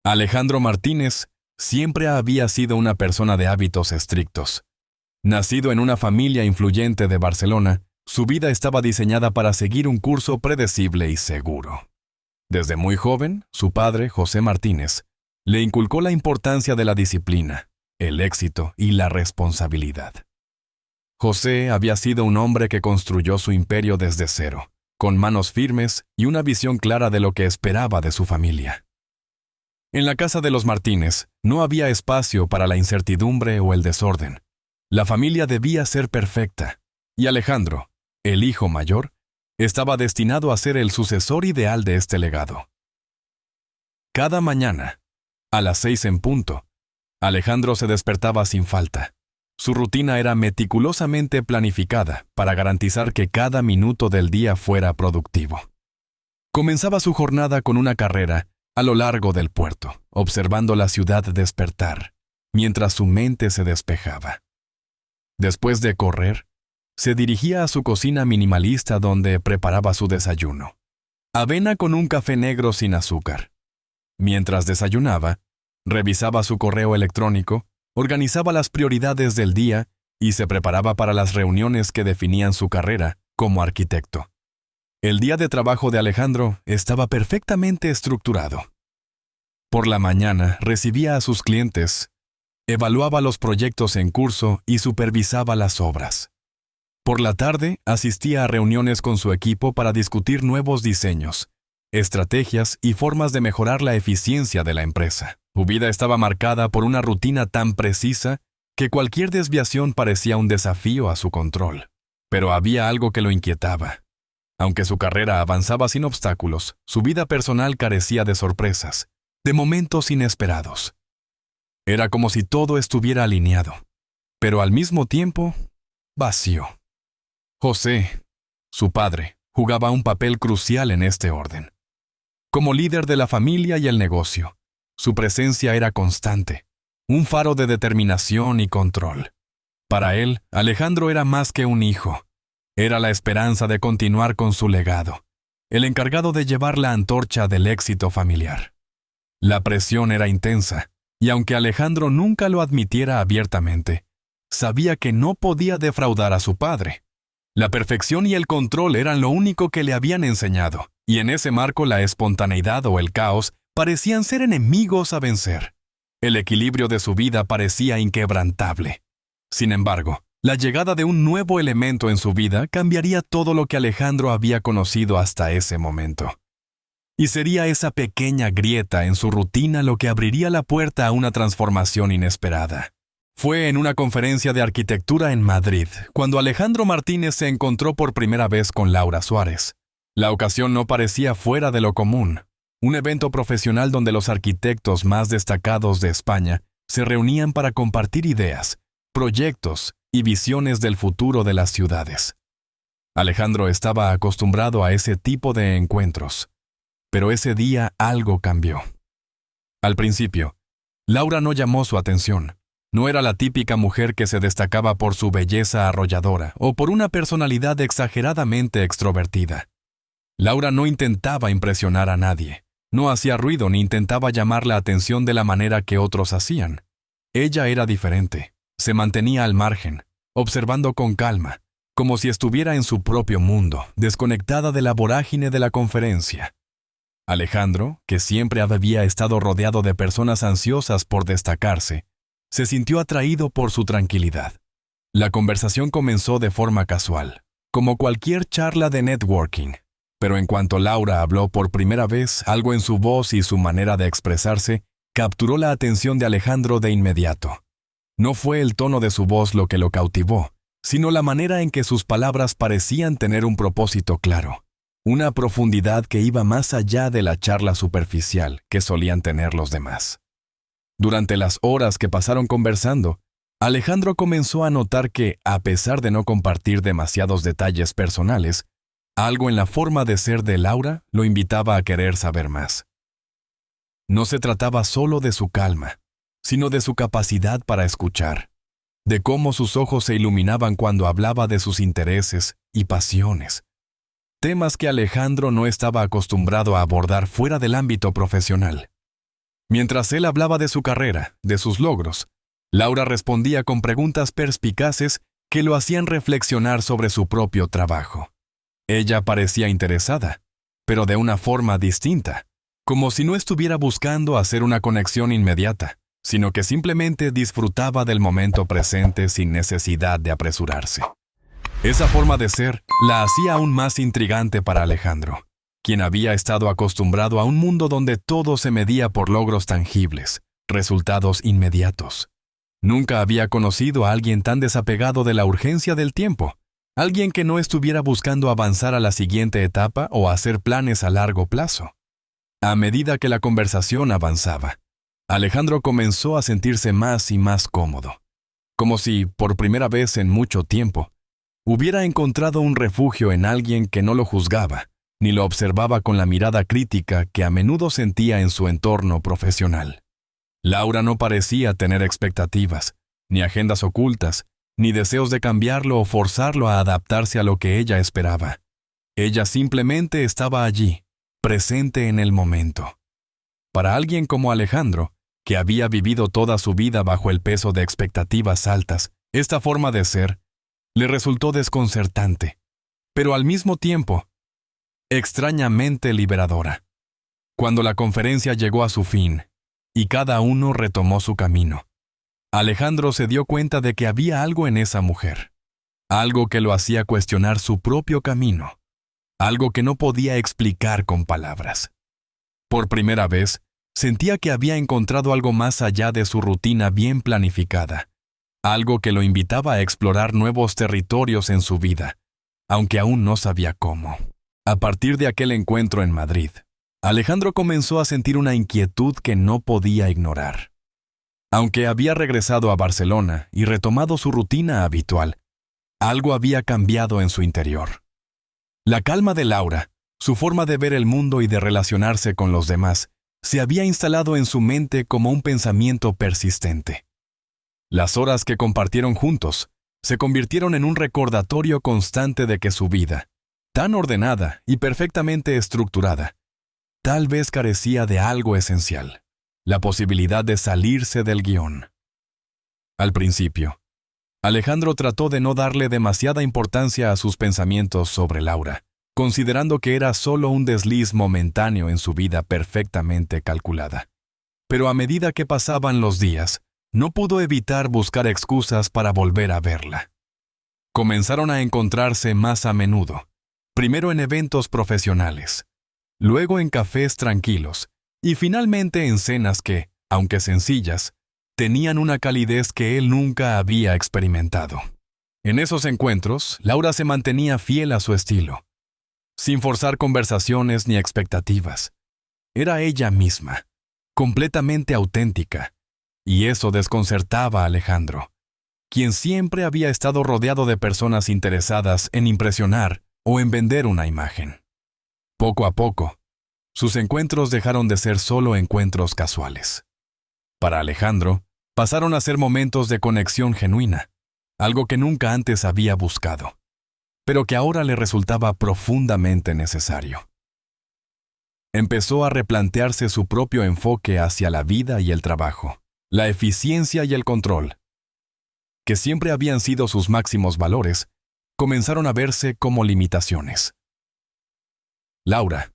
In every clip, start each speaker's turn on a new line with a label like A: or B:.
A: Alejandro Martínez siempre había sido una persona de hábitos estrictos. Nacido en una familia influyente de Barcelona, su vida estaba diseñada para seguir un curso predecible y seguro. Desde muy joven, su padre, José Martínez, le inculcó la importancia de la disciplina, el éxito y la responsabilidad. José había sido un hombre que construyó su imperio desde cero, con manos firmes y una visión clara de lo que esperaba de su familia. En la casa de los Martínez no había espacio para la incertidumbre o el desorden. La familia debía ser perfecta, y Alejandro, el hijo mayor, estaba destinado a ser el sucesor ideal de este legado. Cada mañana, a las 6 en punto, Alejandro se despertaba sin falta. Su rutina era meticulosamente planificada para garantizar que cada minuto del día fuera productivo. Comenzaba su jornada con una carrera a lo largo del puerto, observando la ciudad despertar, mientras su mente se despejaba. Después de correr, se dirigía a su cocina minimalista donde preparaba su desayuno. Avena con un café negro sin azúcar. Mientras desayunaba, revisaba su correo electrónico, organizaba las prioridades del día y se preparaba para las reuniones que definían su carrera como arquitecto. El día de trabajo de Alejandro estaba perfectamente estructurado. Por la mañana recibía a sus clientes, evaluaba los proyectos en curso y supervisaba las obras. Por la tarde asistía a reuniones con su equipo para discutir nuevos diseños, estrategias y formas de mejorar la eficiencia de la empresa. Su vida estaba marcada por una rutina tan precisa que cualquier desviación parecía un desafío a su control. Pero había algo que lo inquietaba. Aunque su carrera avanzaba sin obstáculos, su vida personal carecía de sorpresas, de momentos inesperados. Era como si todo estuviera alineado, pero al mismo tiempo, vacío. José, su padre, jugaba un papel crucial en este orden. Como líder de la familia y el negocio, su presencia era constante, un faro de determinación y control. Para él, Alejandro era más que un hijo. Era la esperanza de continuar con su legado, el encargado de llevar la antorcha del éxito familiar. La presión era intensa, y aunque Alejandro nunca lo admitiera abiertamente, sabía que no podía defraudar a su padre. La perfección y el control eran lo único que le habían enseñado, y en ese marco la espontaneidad o el caos parecían ser enemigos a vencer. El equilibrio de su vida parecía inquebrantable. Sin embargo, la llegada de un nuevo elemento en su vida cambiaría todo lo que Alejandro había conocido hasta ese momento. Y sería esa pequeña grieta en su rutina lo que abriría la puerta a una transformación inesperada. Fue en una conferencia de arquitectura en Madrid, cuando Alejandro Martínez se encontró por primera vez con Laura Suárez. La ocasión no parecía fuera de lo común. Un evento profesional donde los arquitectos más destacados de España se reunían para compartir ideas, proyectos y visiones del futuro de las ciudades. Alejandro estaba acostumbrado a ese tipo de encuentros, pero ese día algo cambió. Al principio, Laura no llamó su atención. No era la típica mujer que se destacaba por su belleza arrolladora o por una personalidad exageradamente extrovertida. Laura no intentaba impresionar a nadie, no hacía ruido ni intentaba llamar la atención de la manera que otros hacían. Ella era diferente, se mantenía al margen, observando con calma, como si estuviera en su propio mundo, desconectada de la vorágine de la conferencia. Alejandro, que siempre había estado rodeado de personas ansiosas por destacarse, se sintió atraído por su tranquilidad. La conversación comenzó de forma casual, como cualquier charla de networking, pero en cuanto Laura habló por primera vez, algo en su voz y su manera de expresarse capturó la atención de Alejandro de inmediato. No fue el tono de su voz lo que lo cautivó, sino la manera en que sus palabras parecían tener un propósito claro, una profundidad que iba más allá de la charla superficial que solían tener los demás. Durante las horas que pasaron conversando, Alejandro comenzó a notar que, a pesar de no compartir demasiados detalles personales, algo en la forma de ser de Laura lo invitaba a querer saber más. No se trataba solo de su calma, sino de su capacidad para escuchar, de cómo sus ojos se iluminaban cuando hablaba de sus intereses y pasiones, temas que Alejandro no estaba acostumbrado a abordar fuera del ámbito profesional. Mientras él hablaba de su carrera, de sus logros, Laura respondía con preguntas perspicaces que lo hacían reflexionar sobre su propio trabajo. Ella parecía interesada, pero de una forma distinta, como si no estuviera buscando hacer una conexión inmediata, sino que simplemente disfrutaba del momento presente sin necesidad de apresurarse. Esa forma de ser la hacía aún más intrigante para Alejandro, quien había estado acostumbrado a un mundo donde todo se medía por logros tangibles, resultados inmediatos. Nunca había conocido a alguien tan desapegado de la urgencia del tiempo, alguien que no estuviera buscando avanzar a la siguiente etapa o hacer planes a largo plazo. A medida que la conversación avanzaba, Alejandro comenzó a sentirse más y más cómodo, como si, por primera vez en mucho tiempo, hubiera encontrado un refugio en alguien que no lo juzgaba, ni lo observaba con la mirada crítica que a menudo sentía en su entorno profesional. Laura no parecía tener expectativas, ni agendas ocultas, ni deseos de cambiarlo o forzarlo a adaptarse a lo que ella esperaba. Ella simplemente estaba allí, presente en el momento. Para alguien como Alejandro, que había vivido toda su vida bajo el peso de expectativas altas, esta forma de ser le resultó desconcertante, pero al mismo tiempo, extrañamente liberadora. Cuando la conferencia llegó a su fin, y cada uno retomó su camino, Alejandro se dio cuenta de que había algo en esa mujer, algo que lo hacía cuestionar su propio camino, algo que no podía explicar con palabras. Por primera vez, sentía que había encontrado algo más allá de su rutina bien planificada, algo que lo invitaba a explorar nuevos territorios en su vida, aunque aún no sabía cómo. A partir de aquel encuentro en Madrid, Alejandro comenzó a sentir una inquietud que no podía ignorar. Aunque había regresado a Barcelona y retomado su rutina habitual, algo había cambiado en su interior. La calma de Laura, su forma de ver el mundo y de relacionarse con los demás, se había instalado en su mente como un pensamiento persistente. Las horas que compartieron juntos se convirtieron en un recordatorio constante de que su vida, tan ordenada y perfectamente estructurada, tal vez carecía de algo esencial, la posibilidad de salirse del guión. Al principio, Alejandro trató de no darle demasiada importancia a sus pensamientos sobre Laura, considerando que era solo un desliz momentáneo en su vida perfectamente calculada. Pero a medida que pasaban los días, no pudo evitar buscar excusas para volver a verla. Comenzaron a encontrarse más a menudo, primero en eventos profesionales, luego en cafés tranquilos y finalmente en cenas que, aunque sencillas, tenían una calidez que él nunca había experimentado. En esos encuentros, Laura se mantenía fiel a su estilo, sin forzar conversaciones ni expectativas. Era ella misma, completamente auténtica, y eso desconcertaba a Alejandro, quien siempre había estado rodeado de personas interesadas en impresionar o en vender una imagen. Poco a poco, sus encuentros dejaron de ser solo encuentros casuales. Para Alejandro, pasaron a ser momentos de conexión genuina, algo que nunca antes había buscado, pero que ahora le resultaba profundamente necesario. Empezó a replantearse su propio enfoque hacia la vida y el trabajo, la eficiencia y el control, que siempre habían sido sus máximos valores, comenzaron a verse como limitaciones. Laura,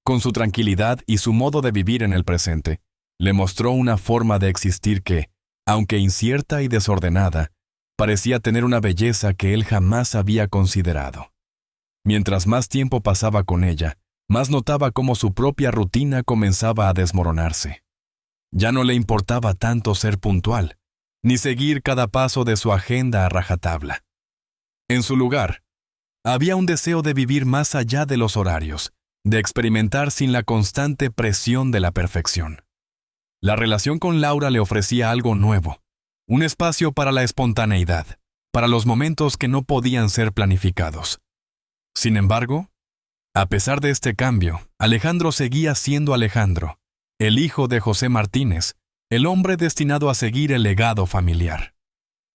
A: con su tranquilidad y su modo de vivir en el presente, le mostró una forma de existir que, aunque incierta y desordenada, parecía tener una belleza que él jamás había considerado. Mientras más tiempo pasaba con ella, más notaba cómo su propia rutina comenzaba a desmoronarse. Ya no le importaba tanto ser puntual, ni seguir cada paso de su agenda a rajatabla. En su lugar, había un deseo de vivir más allá de los horarios, de experimentar sin la constante presión de la perfección. La relación con Laura le ofrecía algo nuevo, un espacio para la espontaneidad, para los momentos que no podían ser planificados. Sin embargo, a pesar de este cambio, Alejandro seguía siendo Alejandro, el hijo de José Martínez, el hombre destinado a seguir el legado familiar.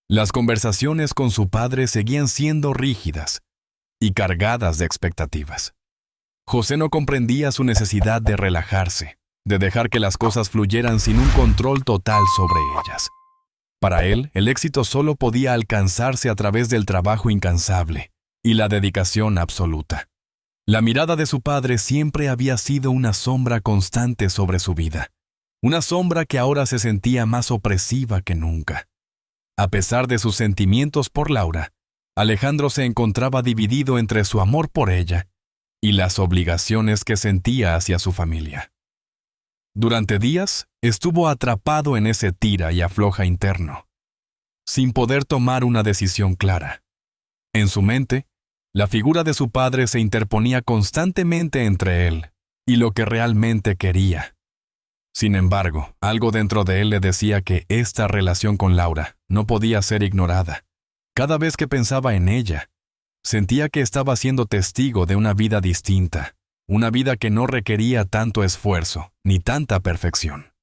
A: Las conversaciones con su padre seguían siendo rígidas y cargadas de expectativas. José no comprendía su necesidad de relajarse, de dejar que las cosas fluyeran sin un control total sobre ellas. Para él, el éxito solo podía alcanzarse a través del trabajo incansable y la dedicación absoluta. La mirada de su padre siempre había sido una sombra constante sobre su vida, una sombra que ahora se sentía más opresiva que nunca. A pesar de sus sentimientos por Laura, Alejandro se encontraba dividido entre su amor por ella y las obligaciones que sentía hacia su familia. Durante días estuvo atrapado en ese tira y afloja interno, sin poder tomar una decisión clara. En su mente, la figura de su padre se interponía constantemente entre él y lo que realmente quería. Sin embargo, algo dentro de él le decía que esta relación con Laura no podía ser ignorada. Cada vez que pensaba en ella, sentía que estaba siendo testigo de una vida distinta, una vida que no requería tanto esfuerzo ni tanta perfección.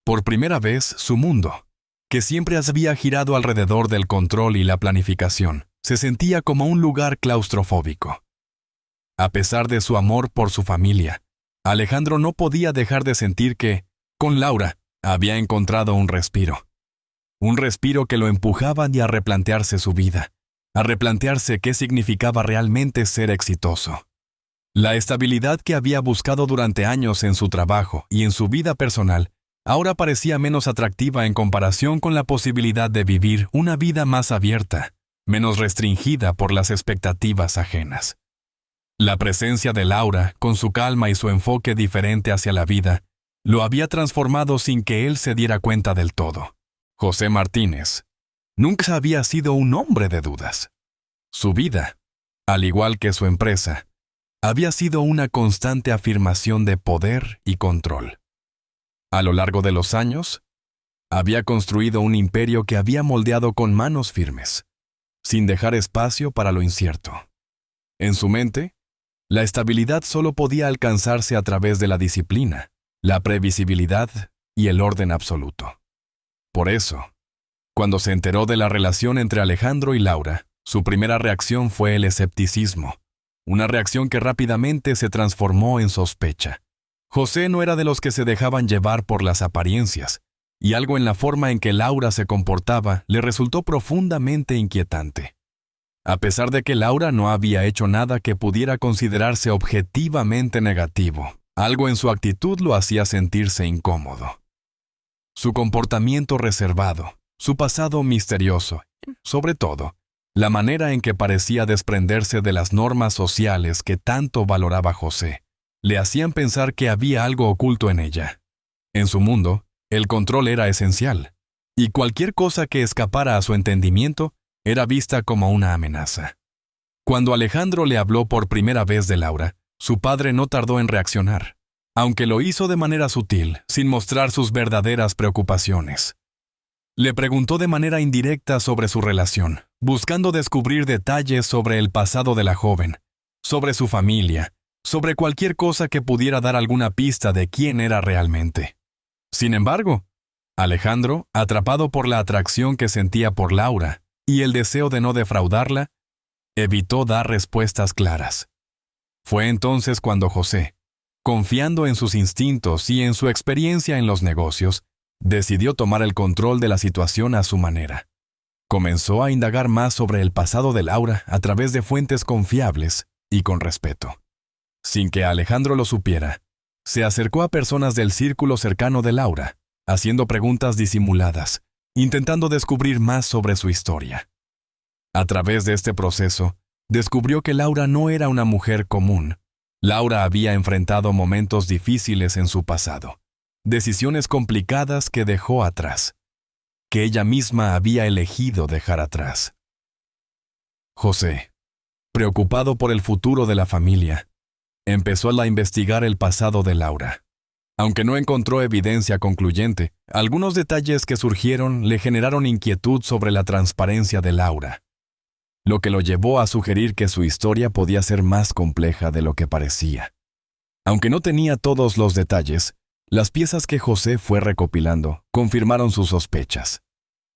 A: Por primera vez, su mundo, que siempre había girado alrededor del control y la planificación, se sentía como un lugar claustrofóbico. A pesar de su amor por su familia, Alejandro no podía dejar de sentir que, con Laura, había encontrado un respiro. Un respiro que lo empujaba a replantearse su vida, a replantearse qué significaba realmente ser exitoso. La estabilidad que había buscado durante años en su trabajo y en su vida personal ahora parecía menos atractiva en comparación con la posibilidad de vivir una vida más abierta, menos restringida por las expectativas ajenas. La presencia de Laura, con su calma y su enfoque diferente hacia la vida, lo había transformado sin que él se diera cuenta del todo. José Martínez nunca había sido un hombre de dudas. Su vida, al igual que su empresa, había sido una constante afirmación de poder y control. A lo largo de los años, había construido un imperio que había moldeado con manos firmes, sin dejar espacio para lo incierto. En su mente, la estabilidad solo podía alcanzarse a través de la disciplina, la previsibilidad y el orden absoluto. Por eso, cuando se enteró de la relación entre Alejandro y Laura, su primera reacción fue el escepticismo, una reacción que rápidamente se transformó en sospecha. José no era de los que se dejaban llevar por las apariencias, y algo en la forma en que Laura se comportaba le resultó profundamente inquietante. A pesar de que Laura no había hecho nada que pudiera considerarse objetivamente negativo, algo en su actitud lo hacía sentirse incómodo. Su comportamiento reservado, su pasado misterioso, sobre todo, la manera en que parecía desprenderse de las normas sociales que tanto valoraba José, le hacían pensar que había algo oculto en ella. En su mundo, el control era esencial, y cualquier cosa que escapara a su entendimiento era vista como una amenaza. Cuando Alejandro le habló por primera vez de Laura, su padre no tardó en reaccionar, aunque lo hizo de manera sutil, sin mostrar sus verdaderas preocupaciones. Le preguntó de manera indirecta sobre su relación, buscando descubrir detalles sobre el pasado de la joven, sobre su familia, sobre cualquier cosa que pudiera dar alguna pista de quién era realmente. Sin embargo, Alejandro, atrapado por la atracción que sentía por Laura y el deseo de no defraudarla, evitó dar respuestas claras. Fue entonces cuando José, confiando en sus instintos y en su experiencia en los negocios, decidió tomar el control de la situación a su manera. Comenzó a indagar más sobre el pasado de Laura a través de fuentes confiables y con respeto. Sin que Alejandro lo supiera, se acercó a personas del círculo cercano de Laura, haciendo preguntas disimuladas, intentando descubrir más sobre su historia. A través de este proceso, descubrió que Laura no era una mujer común. Laura había enfrentado momentos difíciles en su pasado, decisiones complicadas que dejó atrás, que ella misma había elegido dejar atrás. José, preocupado por el futuro de la familia, empezó a investigar el pasado de Laura. Aunque no encontró evidencia concluyente, algunos detalles que surgieron le generaron inquietud sobre la transparencia de Laura, lo que lo llevó a sugerir que su historia podía ser más compleja de lo que parecía. Aunque no tenía todos los detalles, las piezas que José fue recopilando confirmaron sus sospechas.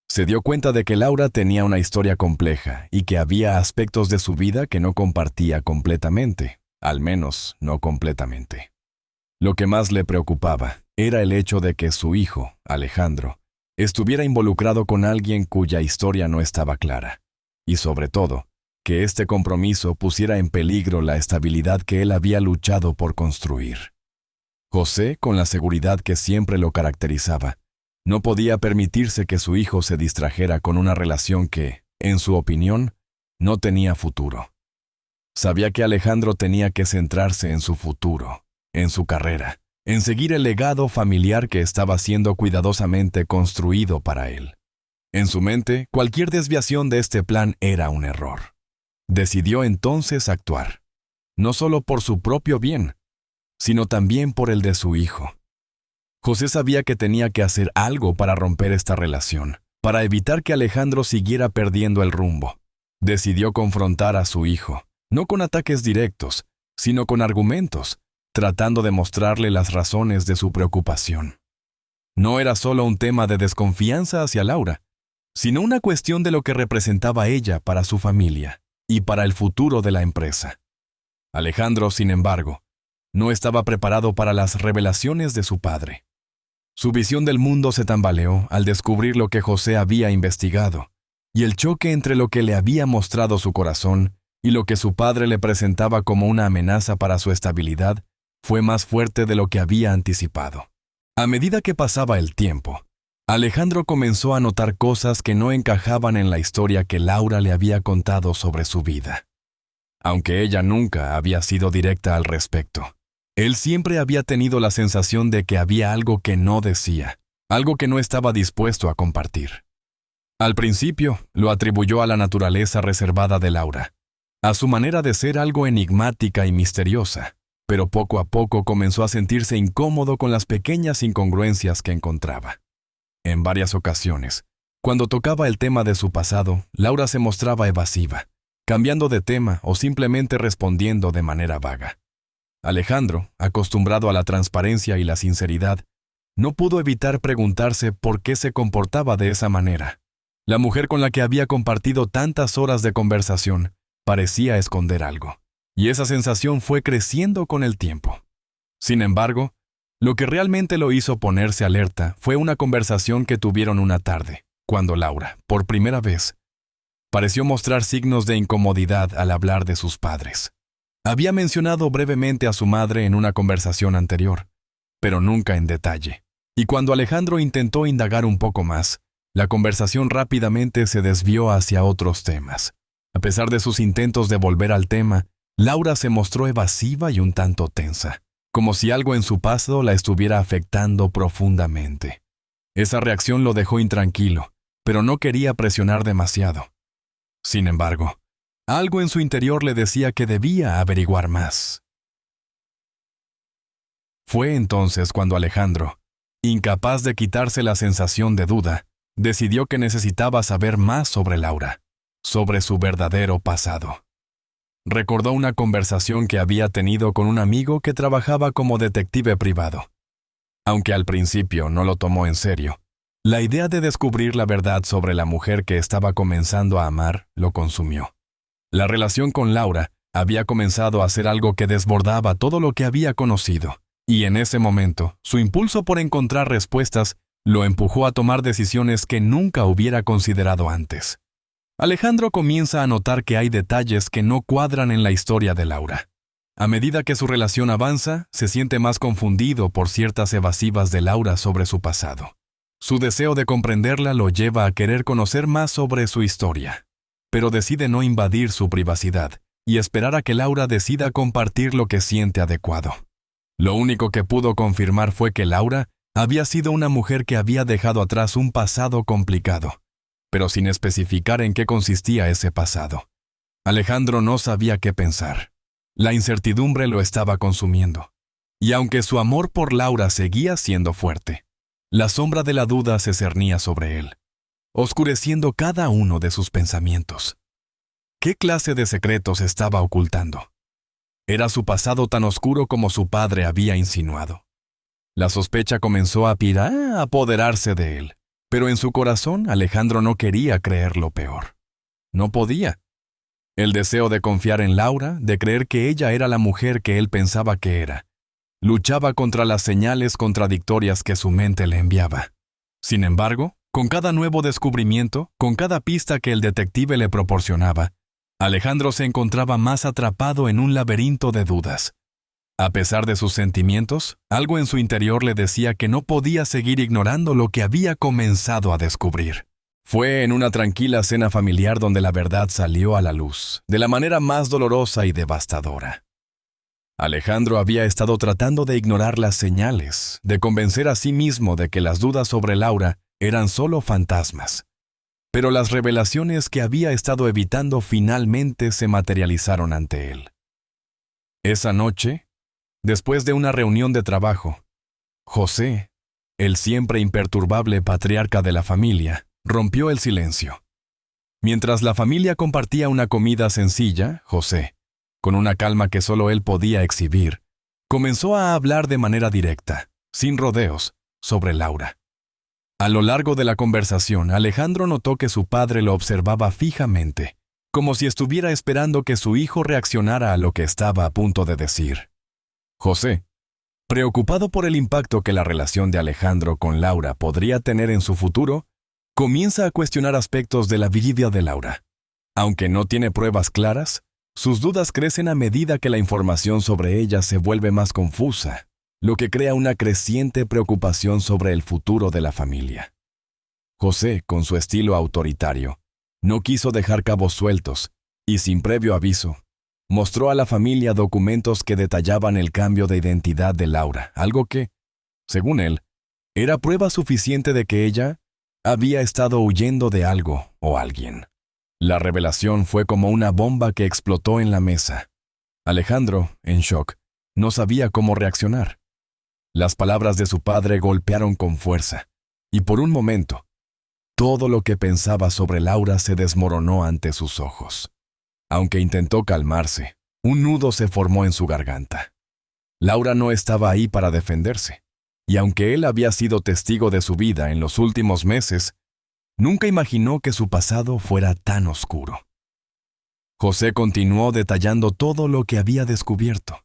A: Se dio cuenta de que Laura tenía una historia compleja y que había aspectos de su vida que no compartía completamente, al menos no completamente. Lo que más le preocupaba era el hecho de que su hijo, Alejandro, estuviera involucrado con alguien cuya historia no estaba clara, y sobre todo, que este compromiso pusiera en peligro la estabilidad que él había luchado por construir. José, con la seguridad que siempre lo caracterizaba, no podía permitirse que su hijo se distrajera con una relación que, en su opinión, no tenía futuro. Sabía que Alejandro tenía que centrarse en su futuro, en su carrera, en seguir el legado familiar que estaba siendo cuidadosamente construido para él. En su mente, cualquier desviación de este plan era un error. Decidió entonces actuar, no solo por su propio bien, sino también por el de su hijo. José sabía que tenía que hacer algo para romper esta relación, para evitar que Alejandro siguiera perdiendo el rumbo. Decidió confrontar a su hijo, no con ataques directos, sino con argumentos, tratando de mostrarle las razones de su preocupación. No era solo un tema de desconfianza hacia Laura, sino una cuestión de lo que representaba ella para su familia y para el futuro de la empresa. Alejandro, sin embargo, no estaba preparado para las revelaciones de su padre. Su visión del mundo se tambaleó al descubrir lo que José había investigado, y el choque entre lo que le había mostrado su corazón y lo que su padre le presentaba como una amenaza para su estabilidad fue más fuerte de lo que había anticipado. A medida que pasaba el tiempo, Alejandro comenzó a notar cosas que no encajaban en la historia que Laura le había contado sobre su vida. Aunque ella nunca había sido directa al respecto, él siempre había tenido la sensación de que había algo que no decía, algo que no estaba dispuesto a compartir. Al principio, lo atribuyó a la naturaleza reservada de Laura, a su manera de ser algo enigmática y misteriosa, pero poco a poco comenzó a sentirse incómodo con las pequeñas incongruencias que encontraba. En varias ocasiones, cuando tocaba el tema de su pasado, Laura se mostraba evasiva, cambiando de tema o simplemente respondiendo de manera vaga. Alejandro, acostumbrado a la transparencia y la sinceridad, no pudo evitar preguntarse por qué se comportaba de esa manera. La mujer con la que había compartido tantas horas de conversación parecía esconder algo, y esa sensación fue creciendo con el tiempo. Sin embargo, lo que realmente lo hizo ponerse alerta fue una conversación que tuvieron una tarde, cuando Laura, por primera vez, pareció mostrar signos de incomodidad al hablar de sus padres. Había mencionado brevemente a su madre en una conversación anterior, pero nunca en detalle, y cuando Alejandro intentó indagar un poco más, la conversación rápidamente se desvió hacia otros temas. A pesar de sus intentos de volver al tema, Laura se mostró evasiva y un tanto tensa, como si algo en su pasado la estuviera afectando profundamente. Esa reacción lo dejó intranquilo, pero no quería presionar demasiado. Sin embargo, algo en su interior le decía que debía averiguar más. Fue entonces cuando Alejandro, incapaz de quitarse la sensación de duda, decidió que necesitaba saber más sobre Laura, sobre su verdadero pasado. Recordó una conversación que había tenido con un amigo que trabajaba como detective privado. Aunque al principio no lo tomó en serio, la idea de descubrir la verdad sobre la mujer que estaba comenzando a amar lo consumió. La relación con Laura había comenzado a ser algo que desbordaba todo lo que había conocido, y en ese momento, su impulso por encontrar respuestas lo empujó a tomar decisiones que nunca hubiera considerado antes. Alejandro comienza a notar que hay detalles que no cuadran en la historia de Laura. A medida que su relación avanza, se siente más confundido por ciertas evasivas de Laura sobre su pasado. Su deseo de comprenderla lo lleva a querer conocer más sobre su historia, pero decide no invadir su privacidad y esperar a que Laura decida compartir lo que siente adecuado. Lo único que pudo confirmar fue que Laura había sido una mujer que había dejado atrás un pasado complicado, pero sin especificar en qué consistía ese pasado. Alejandro no sabía qué pensar. La incertidumbre lo estaba consumiendo. Y aunque su amor por Laura seguía siendo fuerte, la sombra de la duda se cernía sobre él, oscureciendo cada uno de sus pensamientos. ¿Qué clase de secretos estaba ocultando? Era su pasado tan oscuro como su padre había insinuado. La sospecha comenzó a apoderarse de él, pero en su corazón Alejandro no quería creer lo peor. No podía. El deseo de confiar en Laura, de creer que ella era la mujer que él pensaba que era, Luchaba contra las señales contradictorias que su mente le enviaba. Sin embargo, con cada nuevo descubrimiento, con cada pista que el detective le proporcionaba, Alejandro se encontraba más atrapado en un laberinto de dudas. A pesar de sus sentimientos, algo en su interior le decía que no podía seguir ignorando lo que había comenzado a descubrir. Fue en una tranquila cena familiar donde la verdad salió a la luz, de la manera más dolorosa y devastadora. Alejandro había estado tratando de ignorar las señales, de convencer a sí mismo de que las dudas sobre Laura eran solo fantasmas. Pero las revelaciones que había estado evitando finalmente se materializaron ante él. Esa noche, después de una reunión de trabajo, José, el siempre imperturbable patriarca de la familia, rompió el silencio. Mientras la familia compartía una comida sencilla, José, con una calma que solo él podía exhibir, comenzó a hablar de manera directa, sin rodeos, sobre Laura. A lo largo de la conversación, Alejandro notó que su padre lo observaba fijamente, como si estuviera esperando que su hijo reaccionara a lo que estaba a punto de decir. José, preocupado por el impacto que la relación de Alejandro con Laura podría tener en su futuro, comienza a cuestionar aspectos de la vida de Laura. Aunque no tiene pruebas claras, sus dudas crecen a medida que la información sobre ella se vuelve más confusa, lo que crea una creciente preocupación sobre el futuro de la familia. José, con su estilo autoritario, no quiso dejar cabos sueltos y, sin previo aviso, mostró a la familia documentos que detallaban el cambio de identidad de Laura, algo que, según él, era prueba suficiente de que ella había estado huyendo de algo o alguien. La revelación fue como una bomba que explotó en la mesa. Alejandro, en shock, no sabía cómo reaccionar. Las palabras de su padre golpearon con fuerza, y por un momento, todo lo que pensaba sobre Laura se desmoronó ante sus ojos. Aunque intentó calmarse, un nudo se formó en su garganta. Laura no estaba ahí para defenderse, y aunque él había sido testigo de su vida en los últimos meses, nunca imaginó que su pasado fuera tan oscuro. José continuó detallando todo lo que había descubierto,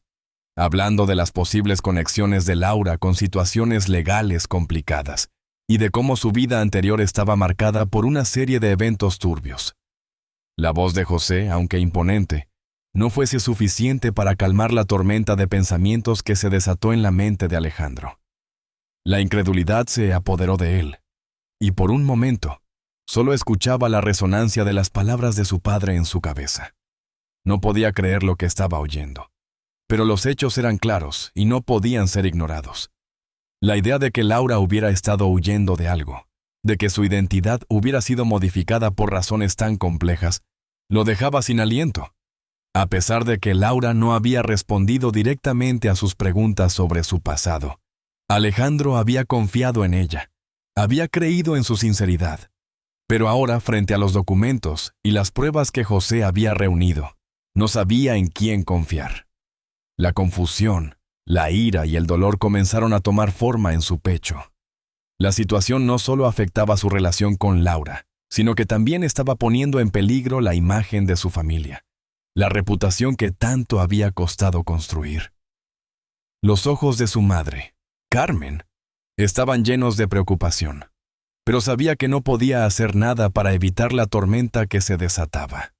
A: hablando de las posibles conexiones de Laura con situaciones legales complicadas y de cómo su vida anterior estaba marcada por una serie de eventos turbios. La voz de José, aunque imponente, no fuese suficiente para calmar la tormenta de pensamientos que se desató en la mente de Alejandro. La incredulidad se apoderó de él, y por un momento, solo escuchaba la resonancia de las palabras de su padre en su cabeza. No podía creer lo que estaba oyendo. Pero los hechos eran claros y no podían ser ignorados. La idea de que Laura hubiera estado huyendo de algo, de que su identidad hubiera sido modificada por razones tan complejas, lo dejaba sin aliento. A pesar de que Laura no había respondido directamente a sus preguntas sobre su pasado, Alejandro había confiado en ella, había creído en su sinceridad. Pero ahora, frente a los documentos y las pruebas que José había reunido, no sabía en quién confiar. La confusión, la ira y el dolor comenzaron a tomar forma en su pecho. La situación no solo afectaba su relación con Laura, sino que también estaba poniendo en peligro la imagen de su familia, la reputación que tanto había costado construir. Los ojos de su madre, Carmen, estaban llenos de preocupación, pero sabía que no podía hacer nada para evitar la tormenta que se desataba.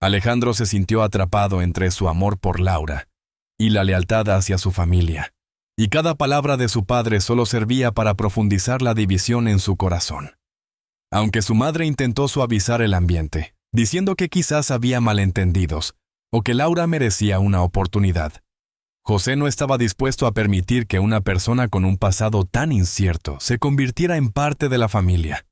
A: Alejandro se sintió atrapado entre su amor por Laura y la lealtad hacia su familia, y cada palabra de su padre solo servía para profundizar la división en su corazón. Aunque su madre intentó suavizar el ambiente, diciendo que quizás había malentendidos o que Laura merecía una oportunidad, José no estaba dispuesto a permitir que una persona con un pasado tan incierto se convirtiera en parte de la familia.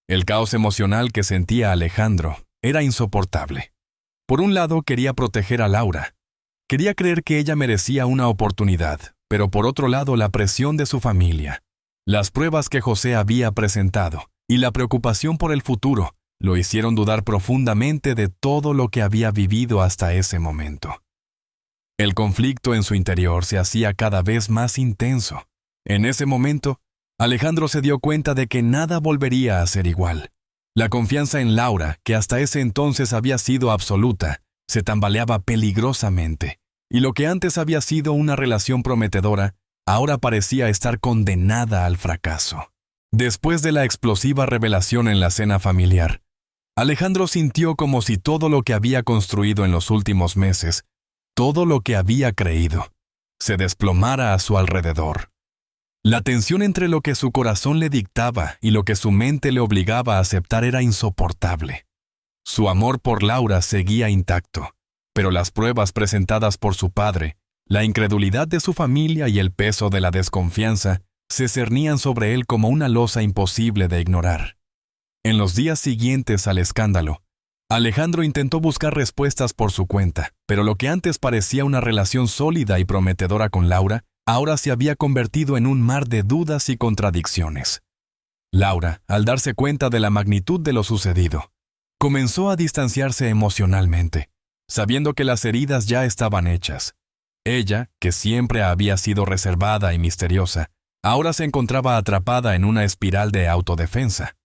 A: El caos emocional que sentía Alejandro era insoportable. Por un lado, quería proteger a Laura. Quería creer que ella merecía una oportunidad, pero por otro lado, la presión de su familia, las pruebas que José había presentado y la preocupación por el futuro lo hicieron dudar profundamente de todo lo que había vivido hasta ese momento. El conflicto en su interior se hacía cada vez más intenso. En ese momento, Alejandro se dio cuenta de que nada volvería a ser igual. La confianza en Laura, que hasta ese entonces había sido absoluta, se tambaleaba peligrosamente, y lo que antes había sido una relación prometedora, ahora parecía estar condenada al fracaso. Después de la explosiva revelación en la cena familiar, Alejandro sintió como si todo lo que había construido en los últimos meses, todo lo que había creído, se desplomara a su alrededor. La tensión entre lo que su corazón le dictaba y lo que su mente le obligaba a aceptar era insoportable. Su amor por Laura seguía intacto, pero las pruebas presentadas por su padre, la incredulidad de su familia y el peso de la desconfianza se cernían sobre él como una losa imposible de ignorar. En los días siguientes al escándalo, Alejandro intentó buscar respuestas por su cuenta, pero lo que antes parecía una relación sólida y prometedora con Laura, ahora se había convertido en un mar de dudas y contradicciones. Laura, al darse cuenta de la magnitud de lo sucedido, comenzó a distanciarse emocionalmente, sabiendo que las heridas ya estaban hechas. Ella, que siempre había sido reservada y misteriosa, ahora se encontraba atrapada en una espiral de autodefensa.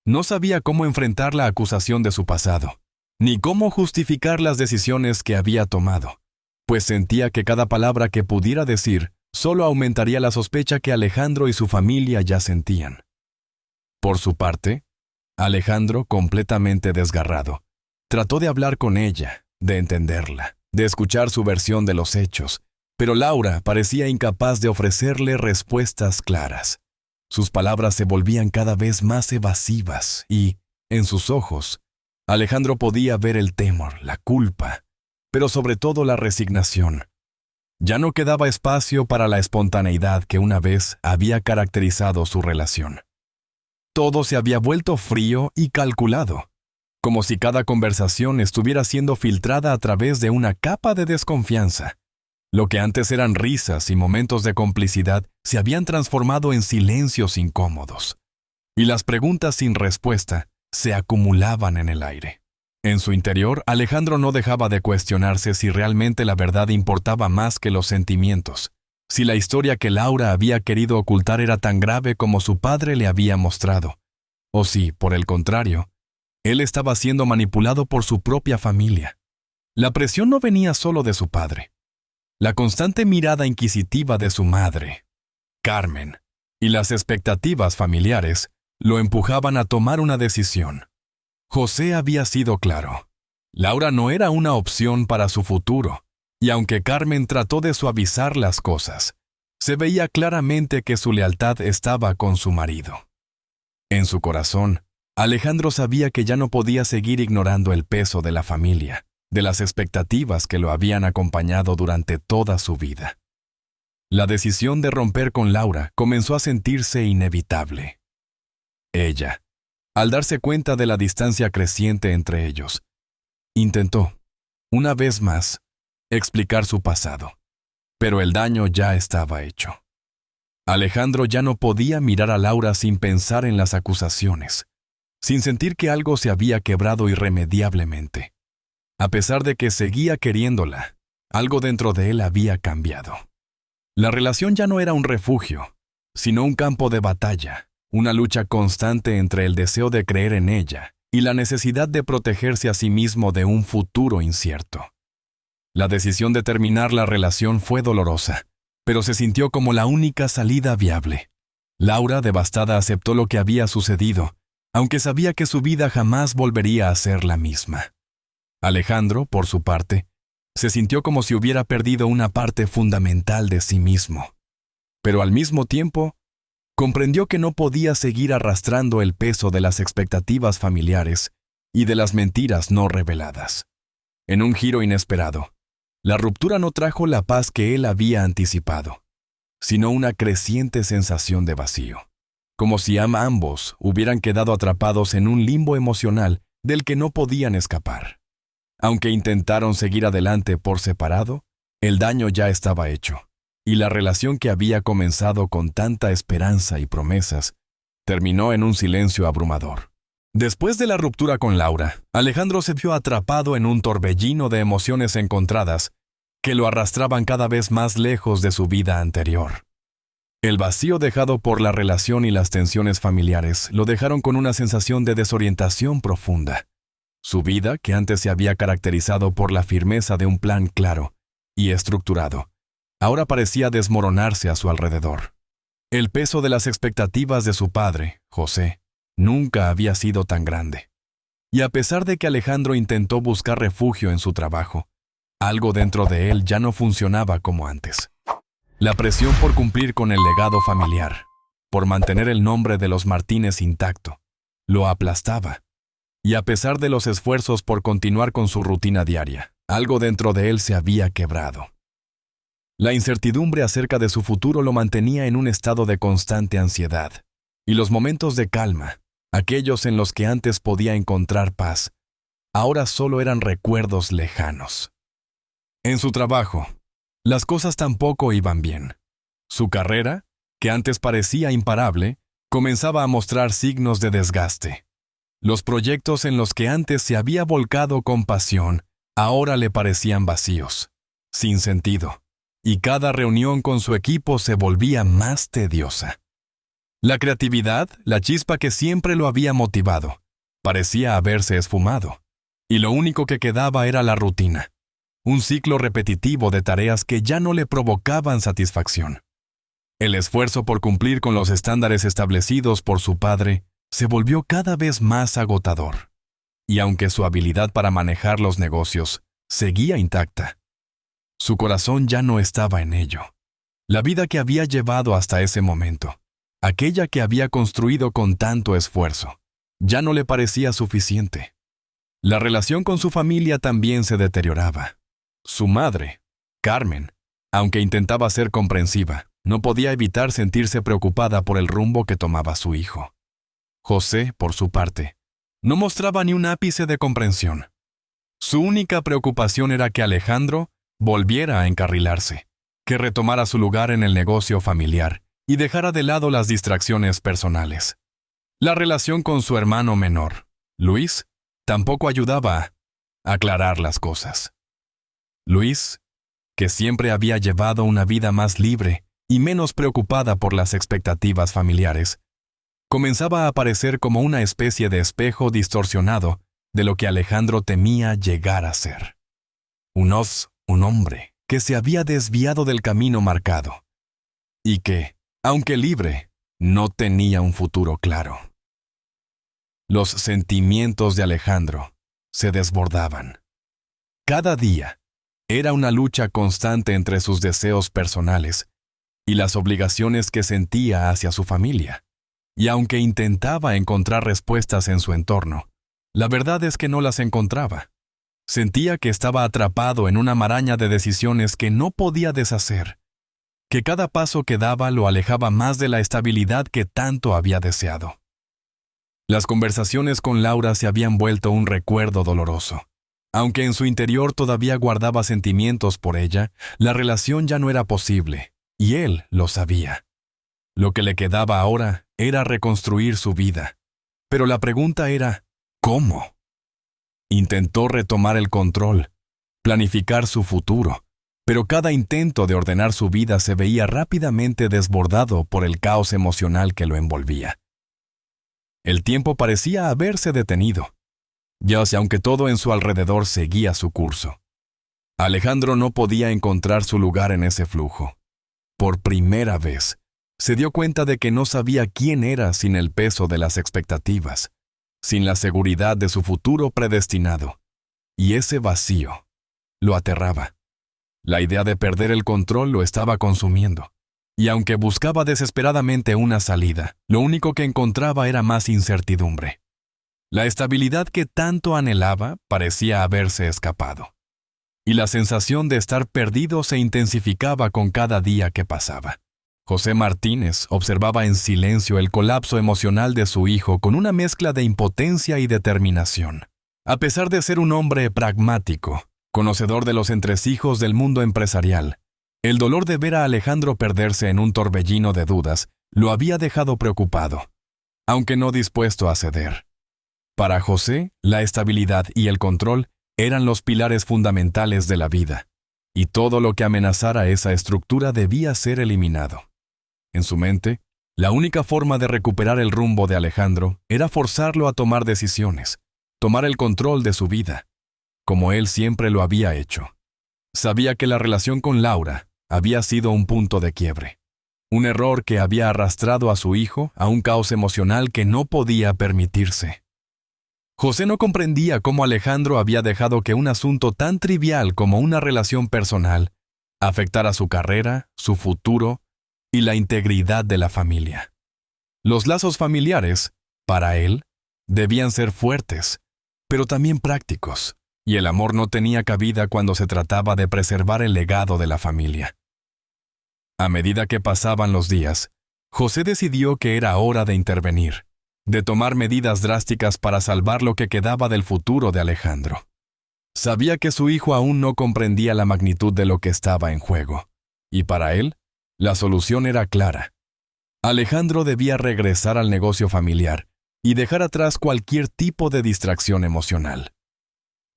A: No sabía cómo enfrentar la acusación de su pasado, ni cómo justificar las decisiones que había tomado, pues sentía que cada palabra que pudiera decir solo aumentaría la sospecha que Alejandro y su familia ya sentían. Por su parte, Alejandro, completamente desgarrado, trató de hablar con ella, de entenderla, de escuchar su versión de los hechos, pero Laura parecía incapaz de ofrecerle respuestas claras. Sus palabras se volvían cada vez más evasivas y, en sus ojos, Alejandro podía ver el temor, la culpa, pero sobre todo la resignación. Ya no quedaba espacio para la espontaneidad que una vez había caracterizado su relación. Todo se había vuelto frío y calculado, como si cada conversación estuviera siendo filtrada a través de una capa de desconfianza. Lo que antes eran risas y momentos de complicidad se habían transformado en silencios incómodos, y las preguntas sin respuesta se acumulaban en el aire. En su interior, Alejandro no dejaba de cuestionarse si realmente la verdad importaba más que los sentimientos, si la historia que Laura había querido ocultar era tan grave como su padre le había mostrado, o si, por el contrario, él estaba siendo manipulado por su propia familia. La presión no venía solo de su padre. La constante mirada inquisitiva de su madre, Carmen, y las expectativas familiares lo empujaban a tomar una decisión. José había sido claro. Laura no era una opción para su futuro, y aunque Carmen trató de suavizar las cosas, se veía claramente que su lealtad estaba con su marido. En su corazón, Alejandro sabía que ya no podía seguir ignorando el peso de la familia, de las expectativas que lo habían acompañado durante toda su vida. La decisión de romper con Laura comenzó a sentirse inevitable. Ella, al darse cuenta de la distancia creciente entre ellos, intentó, una vez más, explicar su pasado, pero el daño ya estaba hecho. Alejandro ya no podía mirar a Laura sin pensar en las acusaciones, sin sentir que algo se había quebrado irremediablemente. A pesar de que seguía queriéndola, algo dentro de él había cambiado. La relación ya no era un refugio, sino un campo de batalla, una lucha constante entre el deseo de creer en ella y la necesidad de protegerse a sí mismo de un futuro incierto. La decisión de terminar la relación fue dolorosa, pero se sintió como la única salida viable. Laura, devastada, aceptó lo que había sucedido, aunque sabía que su vida jamás volvería a ser la misma. Alejandro, por su parte, se sintió como si hubiera perdido una parte fundamental de sí mismo. Pero al mismo tiempo, comprendió que no podía seguir arrastrando el peso de las expectativas familiares y de las mentiras no reveladas. En un giro inesperado, la ruptura no trajo la paz que él había anticipado, sino una creciente sensación de vacío, como si ambos hubieran quedado atrapados en un limbo emocional del que no podían escapar. Aunque intentaron seguir adelante por separado, el daño ya estaba hecho, y la relación que había comenzado con tanta esperanza y promesas terminó en un silencio abrumador. Después de la ruptura con Laura, Alejandro se vio atrapado en un torbellino de emociones encontradas que lo arrastraban cada vez más lejos de su vida anterior. El vacío dejado por la relación y las tensiones familiares lo dejaron con una sensación de desorientación profunda. Su vida, que antes se había caracterizado por la firmeza de un plan claro, y estructurado, ahora parecía desmoronarse a su alrededor. El peso de las expectativas de su padre, José, nunca había sido tan grande. Y a pesar de que Alejandro intentó buscar refugio en su trabajo, algo dentro de él ya no funcionaba como antes. La presión por cumplir con el legado familiar, por mantener el nombre de los Martínez intacto, lo aplastaba. Y a pesar de los esfuerzos por continuar con su rutina diaria, algo dentro de él se había quebrado. La incertidumbre acerca de su futuro lo mantenía en un estado de constante ansiedad, y los momentos de calma, aquellos en los que antes podía encontrar paz, ahora solo eran recuerdos lejanos. En su trabajo, las cosas tampoco iban bien. Su carrera, que antes parecía imparable, comenzaba a mostrar signos de desgaste. Los proyectos en los que antes se había volcado con pasión, ahora le parecían vacíos, sin sentido, y cada reunión con su equipo se volvía más tediosa. La creatividad, la chispa que siempre lo había motivado, parecía haberse esfumado, y lo único que quedaba era la rutina, un ciclo repetitivo de tareas que ya no le provocaban satisfacción. El esfuerzo por cumplir con los estándares establecidos por su padre se volvió cada vez más agotador, y aunque su habilidad para manejar los negocios seguía intacta, su corazón ya no estaba en ello. La vida que había llevado hasta ese momento, aquella que había construido con tanto esfuerzo, ya no le parecía suficiente. La relación con su familia también se deterioraba. Su madre, Carmen, aunque intentaba ser comprensiva, no podía evitar sentirse preocupada por el rumbo que tomaba su hijo. José, por su parte, no mostraba ni un ápice de comprensión. Su única preocupación era que Alejandro volviera a encarrilarse, que retomara su lugar en el negocio familiar y dejara de lado las distracciones personales. La relación con su hermano menor, Luis, tampoco ayudaba a aclarar las cosas. Luis, que siempre había llevado una vida más libre y menos preocupada por las expectativas familiares, comenzaba a aparecer como una especie de espejo distorsionado de lo que Alejandro temía llegar a ser. Un hombre que se había desviado del camino marcado y que, aunque libre, no tenía un futuro claro. Los sentimientos de Alejandro se desbordaban. Cada día era una lucha constante entre sus deseos personales y las obligaciones que sentía hacia su familia. Y aunque intentaba encontrar respuestas en su entorno, la verdad es que no las encontraba. Sentía que estaba atrapado en una maraña de decisiones que no podía deshacer, que cada paso que daba lo alejaba más de la estabilidad que tanto había deseado. Las conversaciones con Laura se habían vuelto un recuerdo doloroso. Aunque en su interior todavía guardaba sentimientos por ella, la relación ya no era posible, y él lo sabía. Lo que le quedaba ahora era reconstruir su vida. Pero la pregunta era, ¿cómo? Intentó retomar el control, planificar su futuro, pero cada intento de ordenar su vida se veía rápidamente desbordado por el caos emocional que lo envolvía. El tiempo parecía haberse detenido, ya sea aunque todo en su alrededor seguía su curso. Alejandro no podía encontrar su lugar en ese flujo. Por primera vez, se dio cuenta de que no sabía quién era sin el peso de las expectativas, sin la seguridad de su futuro predestinado. Y ese vacío lo aterraba. La idea de perder el control lo estaba consumiendo. Y aunque buscaba desesperadamente una salida, lo único que encontraba era más incertidumbre. La estabilidad que tanto anhelaba parecía haberse escapado. Y la sensación de estar perdido se intensificaba con cada día que pasaba. José Martínez observaba en silencio el colapso emocional de su hijo con una mezcla de impotencia y determinación. A pesar de ser un hombre pragmático, conocedor de los entresijos del mundo empresarial, el dolor de ver a Alejandro perderse en un torbellino de dudas lo había dejado preocupado, aunque no dispuesto a ceder. Para José, la estabilidad y el control eran los pilares fundamentales de la vida, y todo lo que amenazara esa estructura debía ser eliminado. En su mente, la única forma de recuperar el rumbo de Alejandro era forzarlo a tomar decisiones, tomar el control de su vida, como él siempre lo había hecho. Sabía que la relación con Laura había sido un punto de quiebre, un error que había arrastrado a su hijo a un caos emocional que no podía permitirse. José no comprendía cómo Alejandro había dejado que un asunto tan trivial como una relación personal afectara su carrera, su futuro y la integridad de la familia. Los lazos familiares, para él, debían ser fuertes, pero también prácticos, y el amor no tenía cabida cuando se trataba de preservar el legado de la familia. A medida que pasaban los días, José decidió que era hora de intervenir, de tomar medidas drásticas para salvar lo que quedaba del futuro de Alejandro. Sabía que su hijo aún no comprendía la magnitud de lo que estaba en juego, y para él, la solución era clara. Alejandro debía regresar al negocio familiar y dejar atrás cualquier tipo de distracción emocional.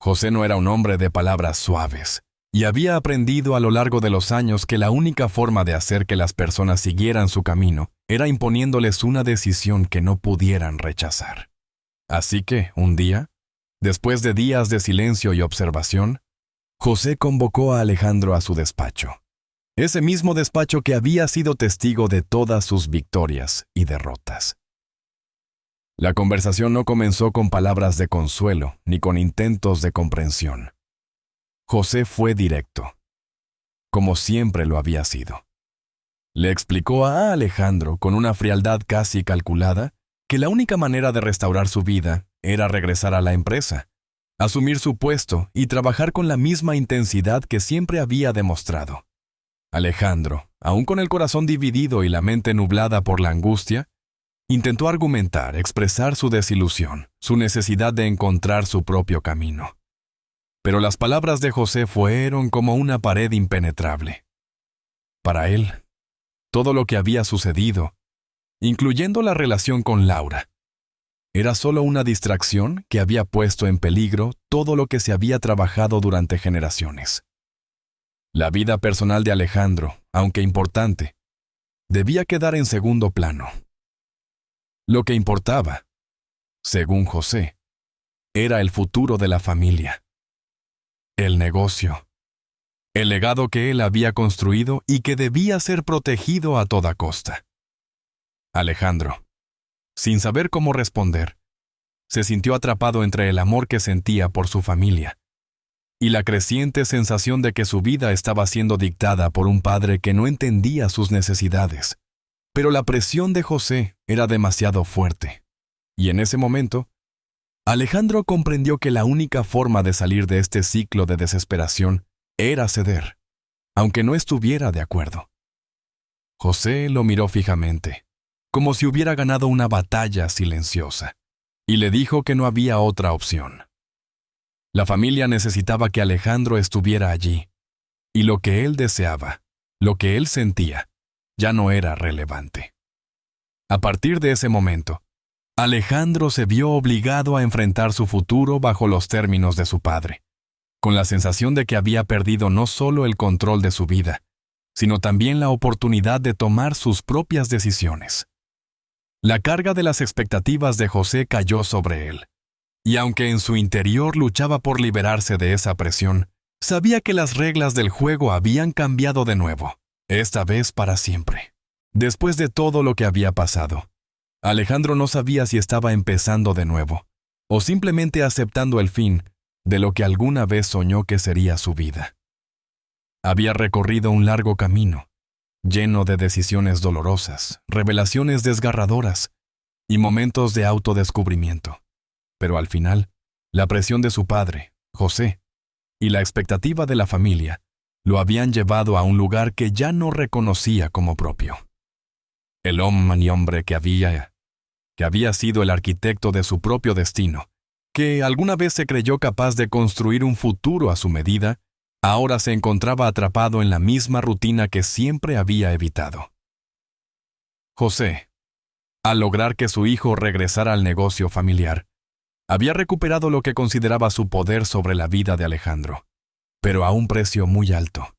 A: José no era un hombre de palabras suaves, y había aprendido a lo largo de los años que la única forma de hacer que las personas siguieran su camino era imponiéndoles una decisión que no pudieran rechazar. Así que, un día, después de días de silencio y observación, José convocó a Alejandro a su despacho. Ese mismo despacho que había sido testigo de todas sus victorias y derrotas. La conversación no comenzó con palabras de consuelo ni con intentos de comprensión. José fue directo, como siempre lo había sido. Le explicó a Alejandro con una frialdad casi calculada que la única manera de restaurar su vida era regresar a la empresa, asumir su puesto y trabajar con la misma intensidad que siempre había demostrado. Alejandro, aún con el corazón dividido y la mente nublada por la angustia, intentó argumentar, expresar su desilusión, su necesidad de encontrar su propio camino. Pero las palabras de José fueron como una pared impenetrable. Para él, todo lo que había sucedido, incluyendo la relación con Laura, era solo una distracción que había puesto en peligro todo lo que se había trabajado durante generaciones. La vida personal de Alejandro, aunque importante, debía quedar en segundo plano. Lo que importaba, según José, era el futuro de la familia, el negocio, el legado que él había construido y que debía ser protegido a toda costa. Alejandro, sin saber cómo responder, se sintió atrapado entre el amor que sentía por su familia y la creciente sensación de que su vida estaba siendo dictada por un padre que no entendía sus necesidades. Pero la presión de José era demasiado fuerte, y en ese momento, Alejandro comprendió que la única forma de salir de este ciclo de desesperación era ceder, aunque no estuviera de acuerdo. José lo miró fijamente, como si hubiera ganado una batalla silenciosa, y le dijo que no había otra opción. La familia necesitaba que Alejandro estuviera allí, y lo que él deseaba, lo que él sentía, ya no era relevante. A partir de ese momento, Alejandro se vio obligado a enfrentar su futuro bajo los términos de su padre, con la sensación de que había perdido no solo el control de su vida, sino también la oportunidad de tomar sus propias decisiones. La carga de las expectativas de José cayó sobre él, y aunque en su interior luchaba por liberarse de esa presión, sabía que las reglas del juego habían cambiado de nuevo, esta vez para siempre. Después de todo lo que había pasado, Alejandro no sabía si estaba empezando de nuevo, o simplemente aceptando el fin de lo que alguna vez soñó que sería su vida. Había recorrido un largo camino, lleno de decisiones dolorosas, revelaciones desgarradoras y momentos de autodescubrimiento. Pero al final, la presión de su padre, José, y la expectativa de la familia lo habían llevado a un lugar que ya no reconocía como propio. El hombre que había sido el arquitecto de su propio destino, que alguna vez se creyó capaz de construir un futuro a su medida, ahora se encontraba atrapado en la misma rutina que siempre había evitado. José, al lograr que su hijo regresara al negocio familiar, había recuperado lo que consideraba su poder sobre la vida de Alejandro, pero a un precio muy alto.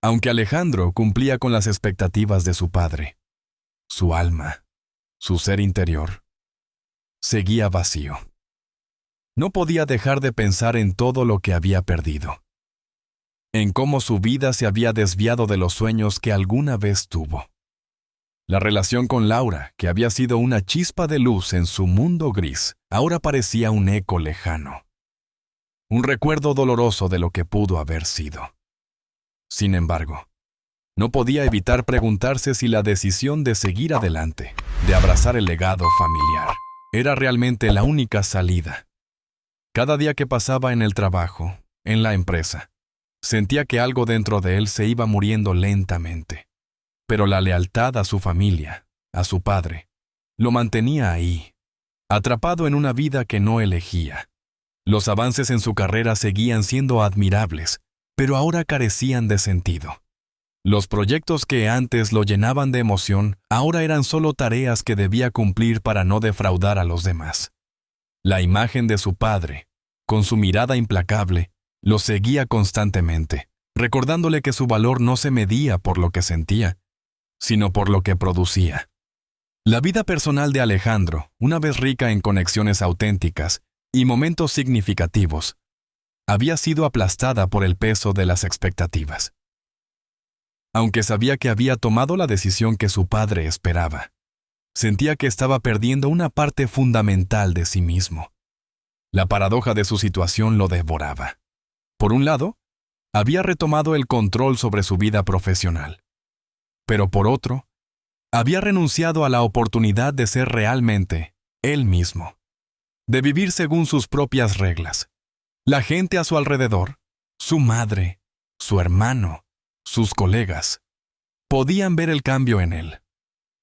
A: Aunque Alejandro cumplía con las expectativas de su padre, su alma, su ser interior, seguía vacío. No podía dejar de pensar en todo lo que había perdido. en cómo su vida se había desviado de los sueños que alguna vez tuvo. La relación con Laura, que había sido una chispa de luz en su mundo gris, ahora parecía un eco lejano. Un recuerdo doloroso de lo que pudo haber sido. Sin embargo, no podía evitar preguntarse si la decisión de seguir adelante, de abrazar el legado familiar, era realmente la única salida. Cada día que pasaba en el trabajo, en la empresa, sentía que algo dentro de él se iba muriendo lentamente. Pero la lealtad a su familia, a su padre, lo mantenía ahí, atrapado en una vida que no elegía. Los avances en su carrera seguían siendo admirables, pero ahora carecían de sentido. Los proyectos que antes lo llenaban de emoción, ahora eran solo tareas que debía cumplir para no defraudar a los demás. La imagen de su padre, con su mirada implacable, lo seguía constantemente, recordándole que su valor no se medía por lo que sentía, sino por lo que producía. La vida personal de Alejandro, una vez rica en conexiones auténticas y momentos significativos, había sido aplastada por el peso de las expectativas. Aunque sabía que había tomado la decisión que su padre esperaba, sentía que estaba perdiendo una parte fundamental de sí mismo. La paradoja de su situación lo devoraba. Por un lado, había retomado el control sobre su vida profesional. Pero por otro, había renunciado a la oportunidad de ser realmente él mismo, de vivir según sus propias reglas. La gente a su alrededor, su madre, su hermano, sus colegas, podían ver el cambio en él.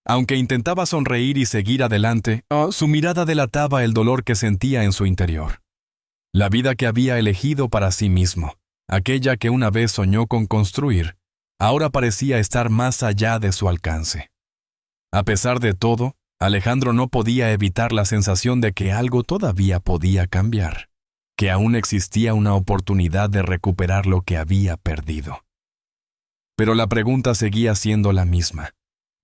A: Aunque intentaba sonreír y seguir adelante, su mirada delataba el dolor que sentía en su interior. La vida que había elegido para sí mismo, aquella que una vez soñó con construir, ahora parecía estar más allá de su alcance. A pesar de todo, Alejandro no podía evitar la sensación de que algo todavía podía cambiar, que aún existía una oportunidad de recuperar lo que había perdido. Pero la pregunta seguía siendo la misma.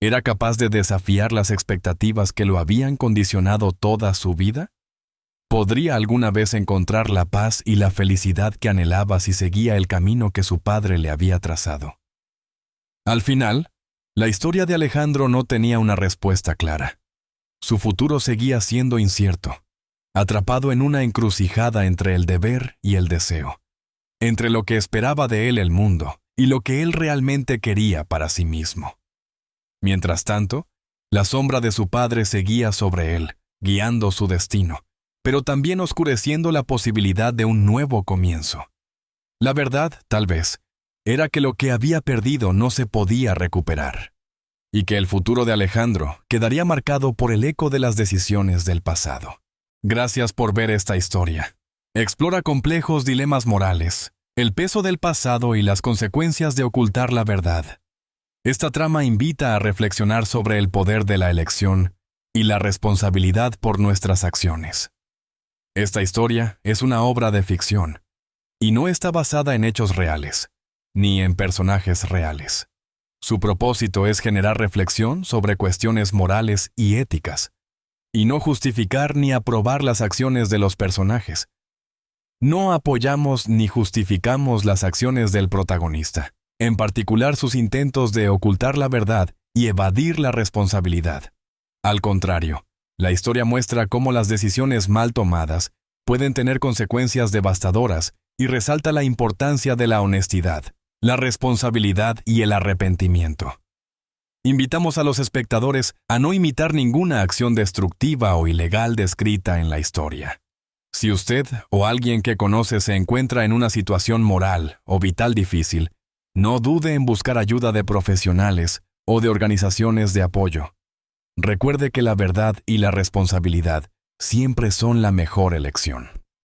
A: ¿Era capaz de desafiar las expectativas que lo habían condicionado toda su vida? ¿Podría alguna vez encontrar la paz y la felicidad que anhelaba si seguía el camino que su padre le había trazado? Al final, la historia de Alejandro no tenía una respuesta clara. Su futuro seguía siendo incierto, atrapado en una encrucijada entre el deber y el deseo, entre lo que esperaba de él el mundo y lo que él realmente quería para sí mismo. Mientras tanto, la sombra de su padre seguía sobre él, guiando su destino, pero también oscureciendo la posibilidad de un nuevo comienzo. La verdad, tal vez, era que lo que había perdido no se podía recuperar, y que el futuro de Alejandro quedaría marcado por el eco de las decisiones del pasado. Gracias por ver esta historia. Explora complejos dilemas morales, el peso del pasado y las consecuencias de ocultar la verdad. Esta trama invita a reflexionar sobre el poder de la elección y la responsabilidad por nuestras acciones. Esta historia es una obra de ficción, y no está basada en hechos reales, ni en personajes reales. Su propósito es generar reflexión sobre cuestiones morales y éticas, y no justificar ni aprobar las acciones de los personajes. No apoyamos ni justificamos las acciones del protagonista, en particular sus intentos de ocultar la verdad y evadir la responsabilidad. Al contrario, la historia muestra cómo las decisiones mal tomadas pueden tener consecuencias devastadoras y resalta la importancia de la honestidad, la responsabilidad y el arrepentimiento. Invitamos a los espectadores a no imitar ninguna acción destructiva o ilegal descrita en la historia. Si usted o alguien que conoce se encuentra en una situación moral o vital difícil, no dude en buscar ayuda de profesionales o de organizaciones de apoyo. Recuerde que la verdad y la responsabilidad siempre son la mejor elección.